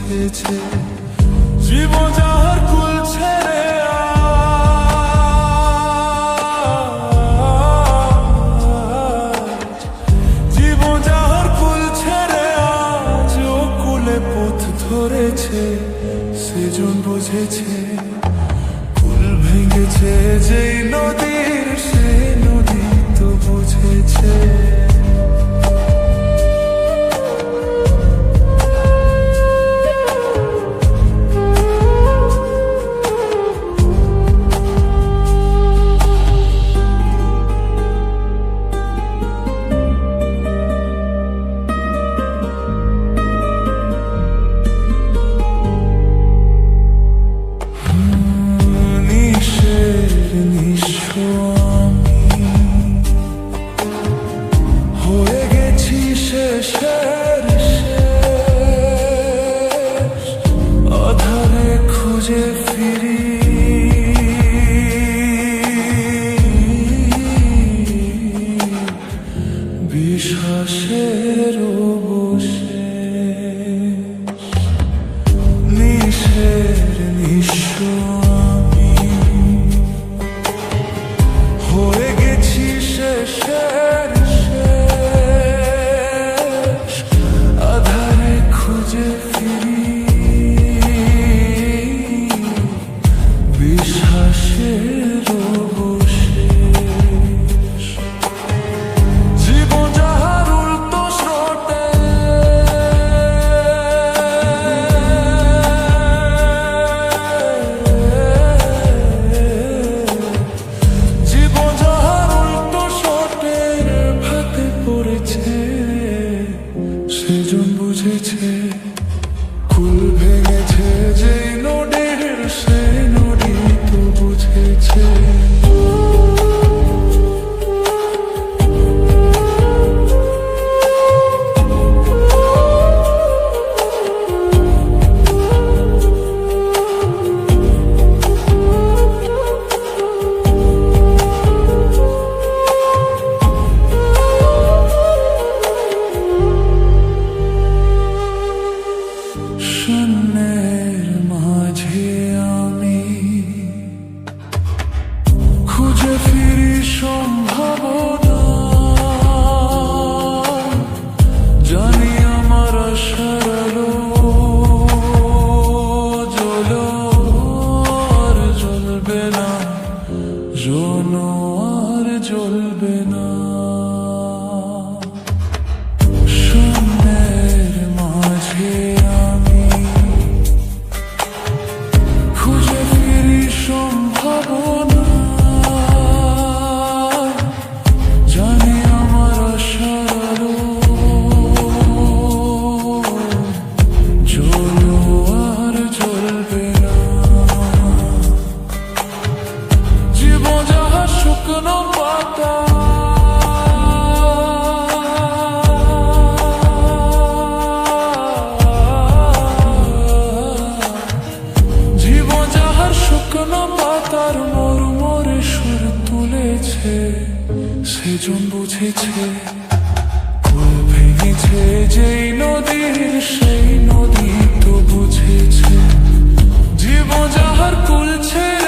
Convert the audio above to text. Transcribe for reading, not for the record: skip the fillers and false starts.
বুঝেছে জীবন যাহার কুল ছেড়ে জীবন যাহার কুল ছেড়ে আজ ও কুলে পথ ধরেছে সেজন বুঝেছে কুল ভেঙেছে যেই নদীর সেই নদী তো বুঝেছে বিশ্বাসের অবশেষ নিঃশের নিঃস্ব আমি হয়ে গেছি শেষের শেষ আধারে খুঁজে ফিরি বিশ্বাসের অবশেষ জীবন যাহার উল্টো স্রোতে জীবন যাহার উল্টো স্রোতের ভাতে পড়েছে সেজন বুঝেছে কুল ভেঙেছে যেই নদীর সেই নদী তো বুঝেছে শূন্যের মাঝে আমি খুঁজে ফিরি সম্ভাবনা জানি আমার আশার আলো জ্বলো আর জ্বলবে না জ্বলো আর জ্বলবে না শূন্যের মাঝে খুঁজে ফিরি সম্ভাবনা জানি আমার আশার আলো জ্বলো আর জ্বলবে না জীবন যাহা শুকনো পাতা শুকনো পাতার মরমরে সুর তুলেছে সেজন বুঝেছে কুল ভেঙেছে যেই নদীর সেই নদী তো বুঝেছে জীবন যাহার কুল ছেড়ে